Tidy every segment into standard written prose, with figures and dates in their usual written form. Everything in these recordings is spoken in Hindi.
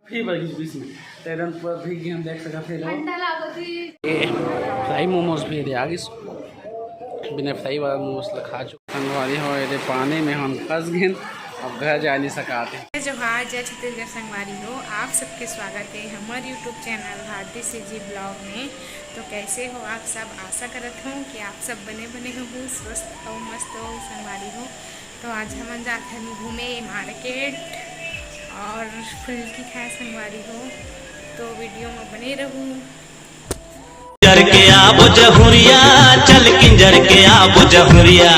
फीवर की बीच में तेरन पर भी हम देख सकते थे फ्राई मोमोज भी दे आगे बिना फ्राई वाला मोमोज खा चुके संगवारी हो ये पानी में हम फंस गए अब घर जा नहीं सकाते। जोहार जय छत्तीसगढ़ संगवारी हो, आप सबके स्वागत है हमारे यूट्यूब चैनल भारती से जी ब्लॉग में। तो कैसे हो आप सब, आशा करत हूँ कि आप सब बने हो स्वस्थ हो मस्त हो संगवारी हो। तो आज हम जाते हैं घूमे मार्केट और फुल्की खाए संगवारी हो, तो वीडियो में बने रहूँ। किंजर के आबो जहुरिया, चल किंजर के आबो जहुरिया,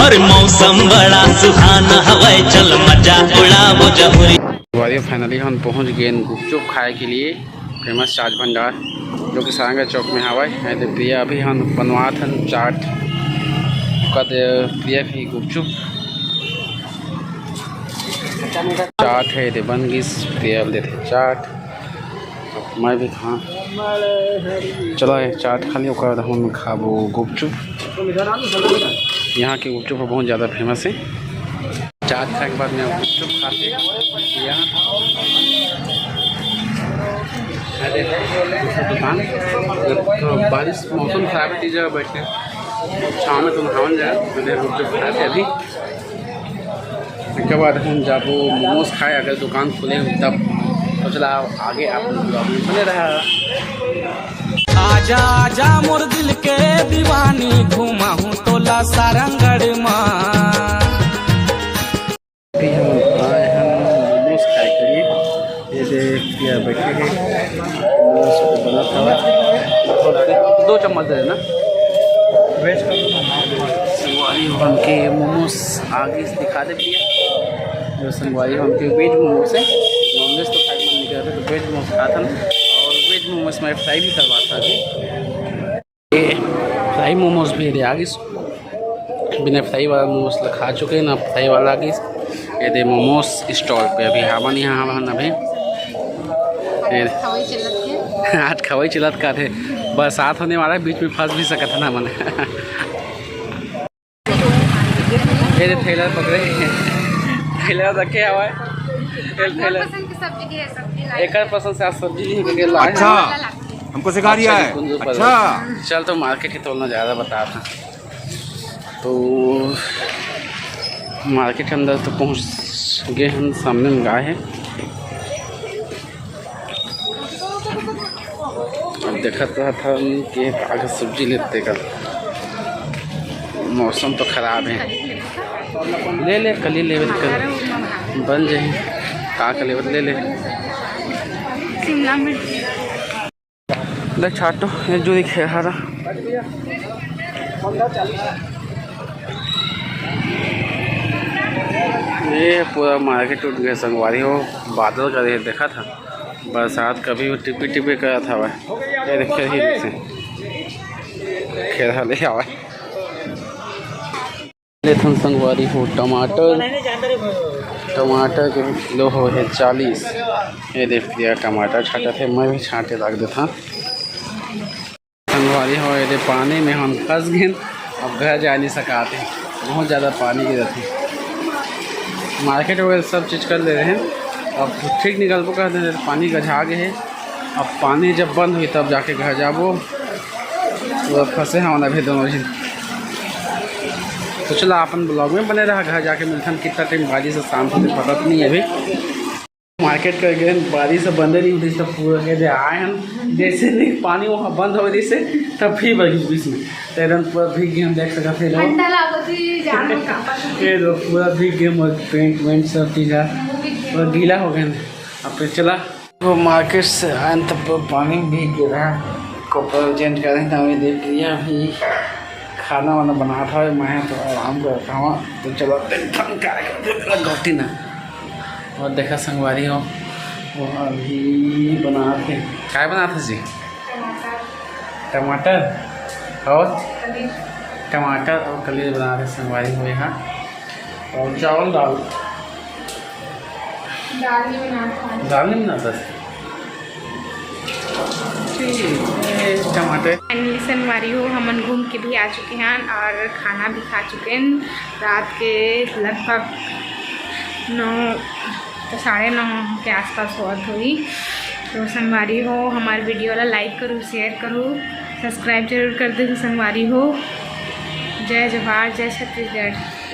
और मौसम बड़ा सुहाना हवाई, चल मजा उड़ाबो जहुरिया। फाइनली हम पहुंच गए गुपचुप खाए के लिए फेमस चाट भंडार जो कि सारंगा चौक में हवाई है। प्रिया अभी हम बनवा था चाट का प्रिया की गुपचुप चाट है दे बन गई प्रिया देते चाट मैं भी खा चलो है चाट खाली होकर हम खाबो गुपचुप। यहाँ की गुपचुप बहुत ज़्यादा फेमस है। चाट खाने के बाद में गुपचुप खाते यहाँ दुकान तो बारिश मौसम खराब है जगह बैठे छाँव में तो नहावन जाए गुपचुप खाते अभी। उसके बाद हम जब मोमोज खाए अगर दुकान खुले तब तो चला आगे आप बने रहा। आजा आजा मोर दिल के दीवानी, घुमा हूँ तोला सारंगढ़ माँ। अभी हम आए हैं मोमोज खाए के लिए, ये क्या बैठे हैं मोमोज को बना था 2 चम्मच दे ना वेज का संगवारी हम के मोमोज आगे से दिखा दे भैया। जो संगवारी हम के वेज मोमोज है, नॉन वेज तो खाई मन नहीं करते तो वेज मोमोज खाता ना, और वेज मोमोज में फ्राई भी करवा था अभी। ये फ्राई मोमोज भी दे आगे बिना फ्राई वाला मोमोज खा चुके हैं ना, फ्राई वाला आगे ये दे मोमोज स्टॉल पे अभी हवन यहाँ हवन अभी आज खवाई चलत का थे बरसात होने वाला है, बीच में फंस भी सकता था ना मन। ये थैला पकड़े थैला रखे हुआ है एक पसंद से आज सब्जी नहीं लाए। अच्छा हमको सिखा दिया है। अच्छा चल तो मार्केट ही तोड़ना ज़्यादा बता था तो मार्केट के अंदर तो पहुँच गए हम, सामने में गाय है। अब देखा था कि आगे सब्जी लेते का मौसम तो ख़राब है, ले कली ले कर बन जाए का ले ले शिमला मिर्च देख छाटो एक जोड़ी खेहारा ये पूरा मार्केट टूट गया संगवारी हो। बादल का देखा था बरसात कभी टिपी टिपी करा था वह देखे ही खेरा ले आवा लेथन संगवारी हो। टमाटर के किलो हो है 40। ये देख लिया टमाटर छाटा थे, मैं भी छाटे रख देता संगवारी हो। ये पानी में हम फंस गए अब घर जा नहीं सकाते, बहुत ज़्यादा पानी गिरा थी। मार्केट वगैरह सब चीज़ कर ले रहे हैं, अब ठीक निकल को कर दे पानी गझा गए है। अब पानी जब बंद हुई तब जाके घर जाबो, तो फंसे हैं अभी दोनों दिन। तो चला अपन ब्लॉग में बने रहा, घर जाके मिलता कितना टाइम बाजी से शाम से पता तो नहीं अभी। मार्केट कर गए बारिश से बंद नहीं हुई सब पूरा के आए हम जैसे नहीं पानी वहाँ बंद हो रही से तब फिर बगी बीच में तेरन पूरा भीग गए हम देख सकते थे पूरा भीग गए और पेंट वेंट सब चीज़ पूरा गीला हो गया। अब फिर चला वो मार्केट से आए तब पानी भीग गया, कपड़ा चेंज कर रहे थे देख लिया। अभी खाना वाना बना था मैं तो आराम करता हूँ, तो चलो घटी ना। और देखा संगवारी हो वो अभी बनाते क्या बनाते जी टमाटर और कली बना रहे संगवारी हो यहाँ, और चावल दाल नहीं बनाता टमाटर। संगवारी हो हमन घूम के भी आ चुके हैं और खाना भी खा चुके हैं। रात के लगभग 9 तो 9:30 के आसपास होत हुई। तो संगवारी हो हमारे वीडियो ला लाइक करूँ, शेयर करूँ, सब्सक्राइब जरूर कर दे संगवारी हो। जय जवाहर, जय छत्तीसगढ़।